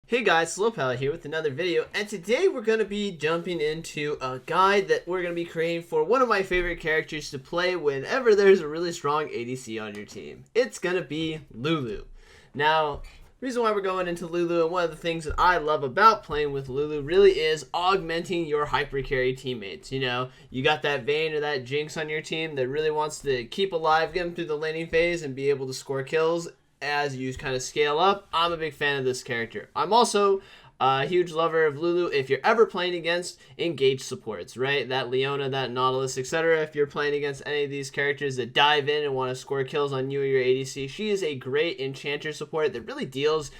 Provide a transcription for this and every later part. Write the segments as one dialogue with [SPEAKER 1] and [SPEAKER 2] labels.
[SPEAKER 1] Hey guys, Lohpally here with another video, and today we're going to be jumping into a guide that we're going to be creating for one of my favorite characters to play whenever there's a really strong ADC on your team. It's going to be Lulu. Now, the reason why we're going into Lulu, and one of the things that I love about playing with Lulu really is augmenting your hyper carry teammates. You know, you got that Vayne or that Jinx on your team that really wants to keep alive, get them through the laning phase, and be able to score kills as you kind of scale up. I'm a big fan of this character. I'm also a huge lover of Lulu if you're ever playing against engaged supports, right? That Leona, that Nautilus, etc. If you're playing against any of these characters that dive in and want to score kills on you or your ADC, she is a great enchanter support that really deals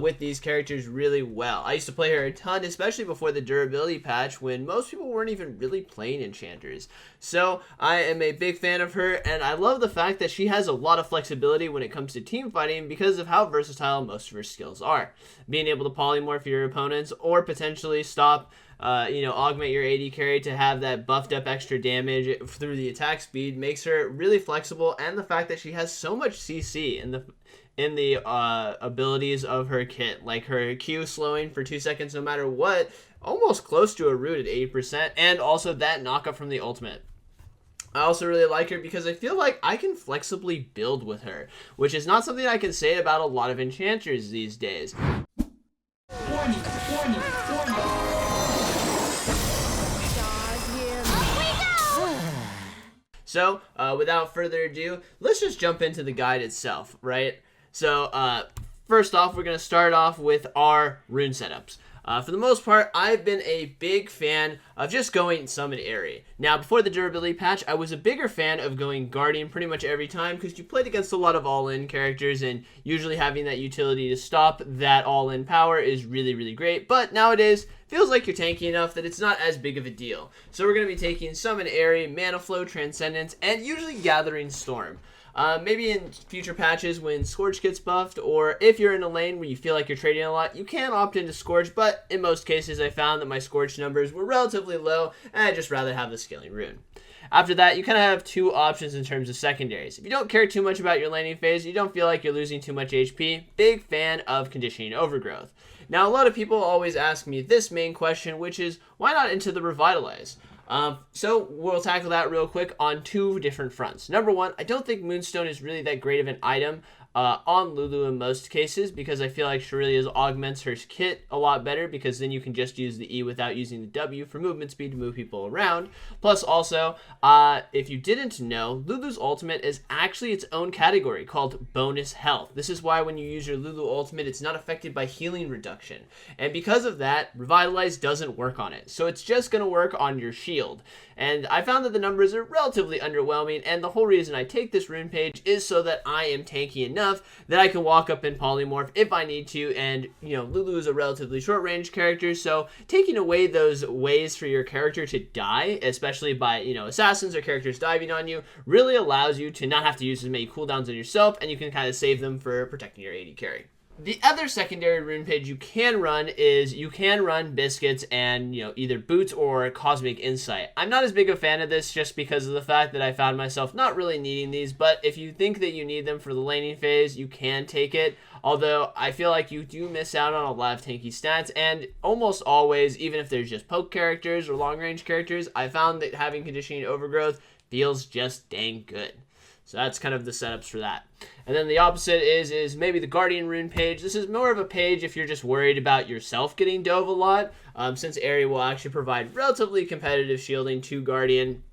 [SPEAKER 1] with these characters really well. I used to play her a ton, especially before the durability patch when most people weren't even really playing enchanters. So I am a big fan of her, and I love the fact that she has a lot of flexibility when it comes to team fighting because of how versatile most of her skills are. Being able to polymorph your opponents or potentially stop augment your AD carry to have that buffed up extra damage through the attack speed makes her really flexible, and the fact that she has so much CC in the abilities of her kit, like her Q slowing for 2 seconds no matter what, almost close to a root at 80%, and also that knockup from the ultimate. I also really like her because I feel like I can flexibly build with her, which is not something I can say about a lot of enchanters these days. So, without further ado, let's just jump into the guide itself, right? So, first off, we're going to start off with our rune setups. For the most part, I've been a big fan of just going Summon Airy. Now, before the durability patch, I was a bigger fan of going Guardian pretty much every time because you played against a lot of all-in characters, and usually having that utility to stop that all-in power is really, really great. But nowadays, feels like you're tanky enough that it's not as big of a deal. So we're going to be taking Summon Airy, Mana Flow, Transcendence, and usually Gathering Storm. Maybe in future patches when Scorch gets buffed, or if you're in a lane where you feel like you're trading a lot, you can opt into Scorch, but in most cases I found that my Scorch numbers were relatively low, and I'd just rather have the Scaling Rune. After that, you kind of have two options in terms of secondaries. If you don't care too much about your laning phase, you don't feel like you're losing too much HP, big fan of Conditioning Overgrowth. Now, a lot of people always ask me this main question, which is, why not into the Revitalize? So we'll tackle that real quick on two different fronts. Number one, I don't think Moonstone is really that great of an item on Lulu in most cases, because I feel like Shurelia's augments her kit a lot better, because then you can just use the E without using the W for movement speed to move people around. Plus also, if you didn't know, Lulu's ultimate is actually its own category called bonus health. This is why when you use your Lulu ultimate, it's not affected by healing reduction. And because of that, Revitalize doesn't work on it. So it's just going to work on your shield. And I found that the numbers are relatively underwhelming, and the whole reason I take this rune page is so that I am tanky enough that I can walk up and polymorph if I need to. And, you know, Lulu is a relatively short range character, so taking away those ways for your character to die, especially by, you know, assassins or characters diving on you, really allows you to not have to use as many cooldowns on yourself, and you can kind of save them for protecting your AD carry. The other secondary rune page you can run is you can run Biscuits and, you know, either Boots or Cosmic Insight. I'm not as big a fan of this just because of the fact that I found myself not really needing these, but if you think that you need them for the laning phase, you can take it. Although I feel like you do miss out on a lot of tanky stats, and almost always, even if there's just poke characters or long range characters, I found that having Conditioning Overgrowth feels just dang good. So that's kind of the setups for that. And then the opposite is maybe the Guardian rune page. This is more of a page if you're just worried about yourself getting dove a lot, since Airy will actually provide relatively competitive shielding to Guardian.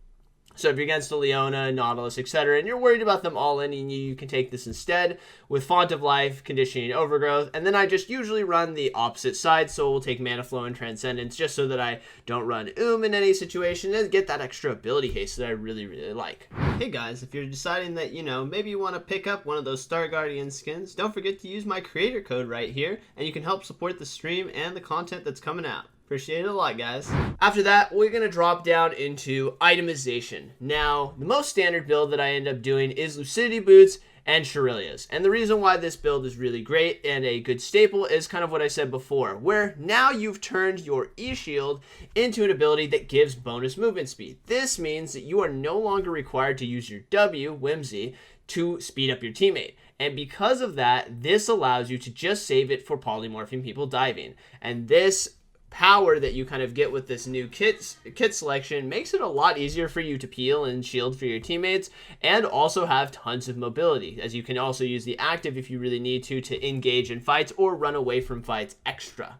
[SPEAKER 1] So if you're against a Leona, Nautilus, etc., and you're worried about them all ending you, you can take this instead with Font of Life, Conditioning Overgrowth, and then I just usually run the opposite side, so we'll take Mana Flow and Transcendence just so that I don't run in any situation and get that extra ability haste that I really, really like. Hey guys, if you're deciding that, you know, maybe you want to pick up one of those Star Guardian skins, don't forget to use my creator code right here, and you can help support the stream and the content that's coming out. Appreciate it a lot, guys. After that, we're going to drop down into Itemization. Now, the most standard build that I end up doing is Lucidity Boots and Shurelia's. And the reason why this build is really great and a good staple is kind of what I said before, where now you've turned your E-Shield into an ability that gives bonus movement speed. This means that you are no longer required to use your W, Whimsy, to speed up your teammate. And because of that, this allows you to just save it for polymorphing people diving. And this power that you kind of get with this new kit selection makes it a lot easier for you to peel and shield for your teammates, and also have tons of mobility, as you can also use the active if you really need to engage in fights or run away from fights extra.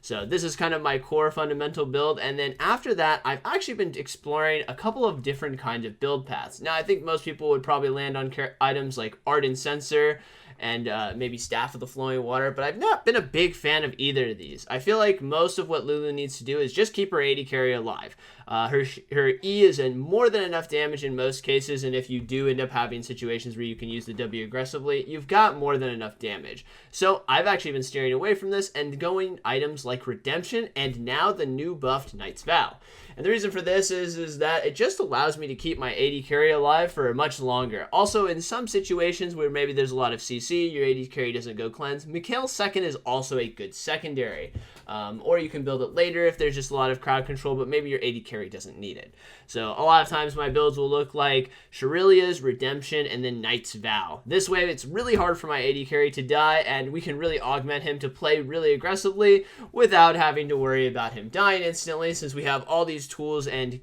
[SPEAKER 1] So this is kind of my core fundamental build, and then after that, I've actually been exploring a couple of different kinds of build paths. Now, I think most people would probably land on items like Ardent Sensor and maybe Staff of the Flowing Water, but I've not been a big fan of either of these. I feel like most of what Lulu needs to do is just keep her AD carry alive. Her E is in more than enough damage in most cases, and if you do end up having situations where you can use the W aggressively, you've got more than enough damage. So I've actually been steering away from this and going items like Redemption and now the new buffed Knight's Vow. And the reason for this is that it just allows me to keep my AD carry alive for much longer. Also, in some situations where maybe there's a lot of CC, your AD carry doesn't go cleanse, Mikhail's second is also a good secondary. Or you can build it later if there's just a lot of crowd control, but maybe your AD carry doesn't need it. So a lot of times my builds will look like Shurelia's, Redemption, and then Knight's Vow. This way it's really hard for my AD carry to die, and we can really augment him to play really aggressively without having to worry about him dying instantly, since we have all these tools and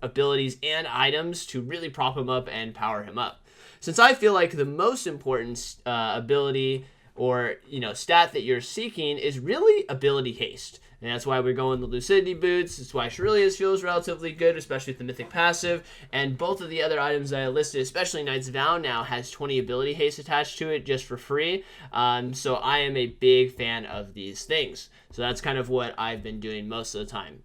[SPEAKER 1] abilities and items to really prop him up and power him up. Since I feel like the most important ability or stat that you're seeking is really ability haste, and that's why we're going the Lucidity Boots. That's why Shurelia's feels relatively good, especially with the Mythic passive, and both of the other items that I listed, especially Knight's Vow, now has 20 ability haste attached to it just for free. So I am a big fan of these things. So that's kind of what I've been doing most of the time.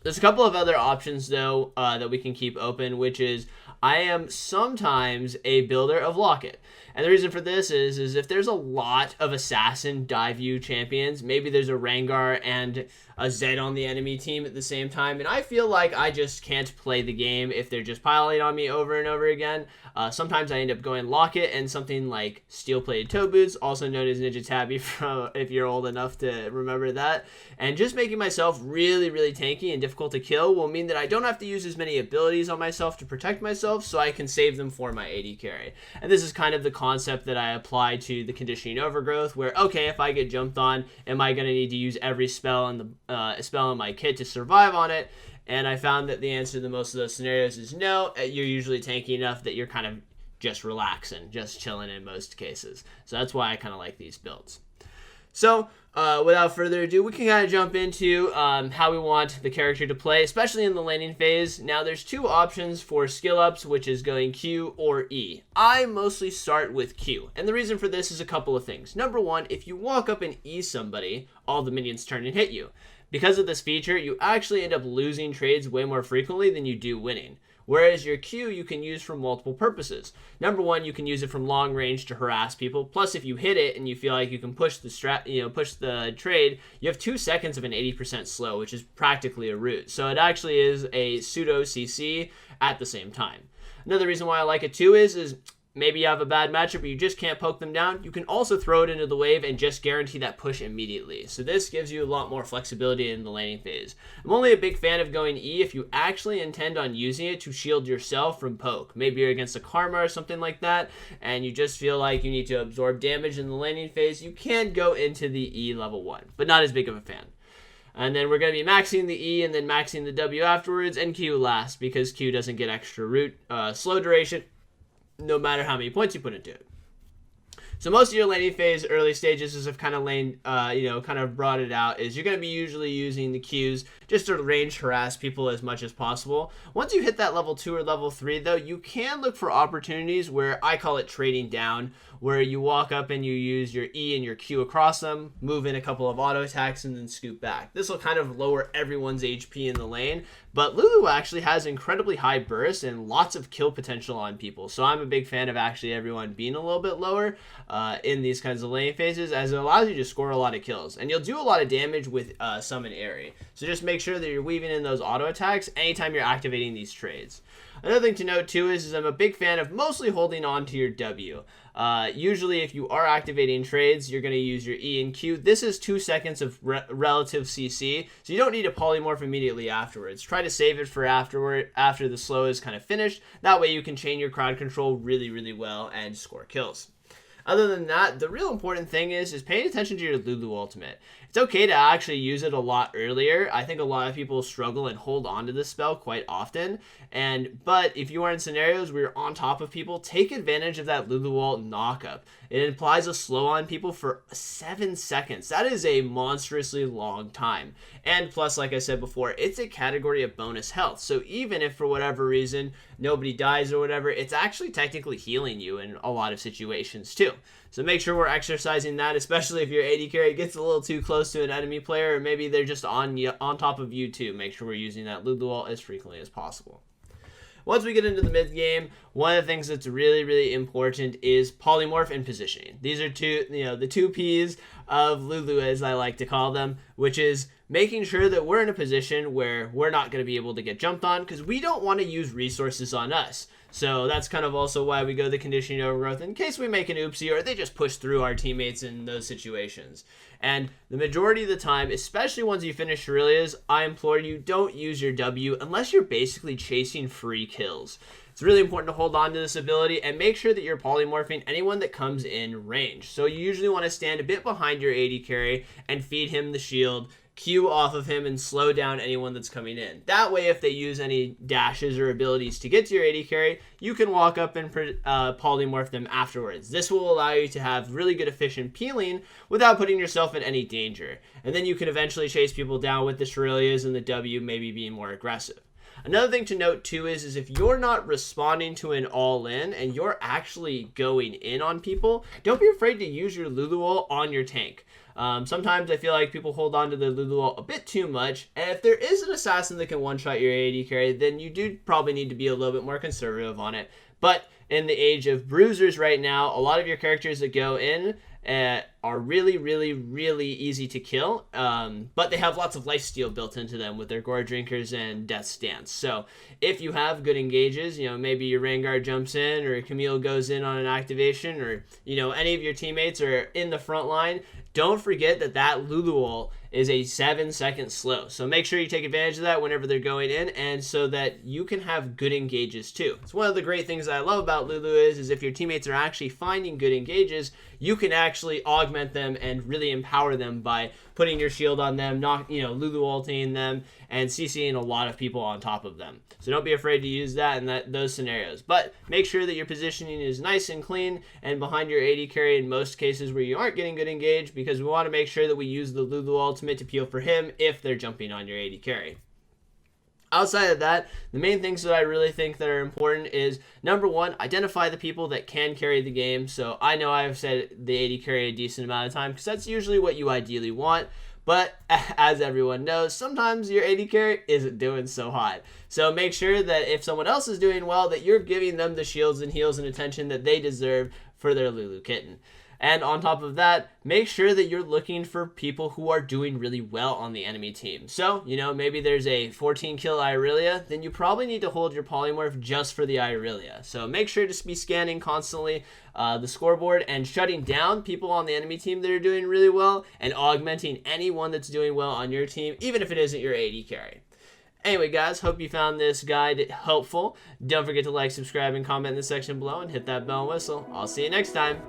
[SPEAKER 1] There's a couple of other options, though, that we can keep open, which is I am sometimes a builder of Locket. And the reason for this is if there's a lot of Assassin dive view champions, maybe there's a Rengar and a Zed on the enemy team at the same time, and I feel like I just can't play the game if they're just piling on me over and over again. Sometimes I end up going Locket and something like Steel-Plated Toe Boots, also known as Ninja Tabby from if you're old enough to remember that. And just making myself really, really tanky and difficult to kill will mean that I don't have to use as many abilities on myself to protect myself, so I can save them for my AD carry. And this is kind of the concept that I apply to the Conditioning Overgrowth, where, okay, if I get jumped on, am I going to need to use every spell in my kit to survive on it? And I found that the answer to most of those scenarios is no. You're usually tanky enough that you're kind of just relaxing, just chilling in most cases. So that's why I kind of like these builds. So without further ado, we can kind of jump into how we want the character to play, especially in the laning phase. Now, there's two options for skill ups, which is going Q or E. I mostly start with Q, and the reason for this is a couple of things. Number one, if you walk up and E somebody, all the minions turn and hit you. Because of this feature, you actually end up losing trades way more frequently than you do winning. Whereas your Q you can use for multiple purposes. Number one, you can use it from long range to harass people. Plus, if you hit it and you feel like you can push the trade, you have 2 seconds of an 80% slow, which is practically a root. So it actually is a pseudo CC at the same time. Another reason why I like it too is maybe you have a bad matchup where you just can't poke them down. You can also throw it into the wave and just guarantee that push immediately. So this gives you a lot more flexibility in the laning phase. I'm only a big fan of going E if you actually intend on using it to shield yourself from poke. Maybe you're against a Karma or something like that, and you just feel like you need to absorb damage in the laning phase. You can go into the E level 1, but not as big of a fan. And then we're going to be maxing the E and then maxing the W afterwards, and Q last, because Q doesn't get extra root slow duration, no matter how many points you put into it. So most of your laning phase early stages, as I've kind of brought it out, is you're going to be usually using the Qs just to range harass people as much as possible. Once you hit that level 2 or level 3, though, you can look for opportunities where I call it trading down, where you walk up and you use your E and your Q across them, move in a couple of auto attacks, and then scoop back. This will kind of lower everyone's HP in the lane, but Lulu actually has incredibly high burst and lots of kill potential on people, so I'm a big fan of actually everyone being a little bit lower in these kinds of lane phases, as it allows you to score a lot of kills, and you'll do a lot of damage with Summon Airy. So just make sure that you're weaving in those auto attacks anytime you're activating these trades. Another thing to note too is I'm a big fan of mostly holding on to your W. Usually if you are activating trades, you're going to use your E and Q. This is 2 seconds of relative CC, so you don't need to polymorph immediately afterwards. Try to save it for after the slow is kind of finished. That way you can chain your crowd control really, really well and score kills. Other than that, the real important thing is paying attention to your Lulu ultimate. It's okay to actually use it a lot earlier. I think a lot of people struggle and hold on to this spell quite often. But if you are in scenarios where you're on top of people, take advantage of that Lulu ult knockup. It implies a slow on people for 7 seconds. That is a monstrously long time. And plus, like I said before, it's a category of bonus health. So even if for whatever reason nobody dies or whatever, it's actually technically healing you in a lot of situations too. So make sure we're exercising that, especially if your AD carry gets a little too close to an enemy player, or maybe they're just on top of you too. Make sure we're using that Lulu ult as frequently as possible. Once we get into the mid game, one of the things that's really, really important is polymorph and positioning. These are the two P's of Lulu, as I like to call them, which is making sure that we're in a position where we're not going to be able to get jumped on, because we don't want to use resources on us. So that's kind of also why we go the conditioning overgrowth, in case we make an oopsie or they just push through our teammates in those situations. And the majority of the time, especially once you finish Aurelia's, I implore you, don't use your W unless you're basically chasing free kills. It's really important to hold on to this ability and make sure that you're polymorphing anyone that comes in range. So you usually want to stand a bit behind your AD carry and feed him the shield, Q off of him, and slow down anyone that's coming in. That way, if they use any dashes or abilities to get to your AD carry, you can walk up and polymorph them afterwards. This will allow you to have really good efficient peeling without putting yourself in any danger. And then you can eventually chase people down with the Shurelias and the W maybe being more aggressive. Another thing to note too is if you're not responding to an all-in and you're actually going in on people, don't be afraid to use your Lulu ult on your tank. Sometimes I feel like people hold on to the Lulu ult a bit too much, and if there is an assassin that can one-shot your AD carry, then you do probably need to be a little bit more conservative on it. But in the age of bruisers right now, a lot of your characters that go in are really, really, really easy to kill, but they have lots of lifesteal built into them with their Gore Drinkers and Death Stance. So if you have good engages, maybe your Vanguard jumps in, or Camille goes in on an activation, or any of your teammates are in the front line, don't forget that Lulu ult is a 7-second slow. So make sure you take advantage of that whenever they're going in, and so that you can have good engages too. It's one of the great things that I love about Lulu is if your teammates are actually finding good engages, you can actually augment them and really empower them by putting your shield on them, Lulu ulting them, and CCing a lot of people on top of them. So don't be afraid to use that in those scenarios. But make sure that your positioning is nice and clean and behind your AD carry in most cases where you aren't getting good engage, because we want to make sure that we use the Lulu ultimate to peel for him if they're jumping on your AD carry. Outside of that, the main things that I really think that are important is, number one, identify the people that can carry the game. So I know I've said the AD carry a decent amount of time, because that's usually what you ideally want. But as everyone knows, sometimes your AD carry isn't doing so hot. So make sure that if someone else is doing well, that you're giving them the shields and heals and attention that they deserve for their Lulu kitten. And on top of that, make sure that you're looking for people who are doing really well on the enemy team. So, maybe there's a 14 kill Irelia, then you probably need to hold your polymorph just for the Irelia. So make sure to be scanning constantly the scoreboard and shutting down people on the enemy team that are doing really well, and augmenting anyone that's doing well on your team, even if it isn't your AD carry. Anyway, guys, hope you found this guide helpful. Don't forget to like, subscribe, and comment in the section below, and hit that bell and whistle. I'll see you next time.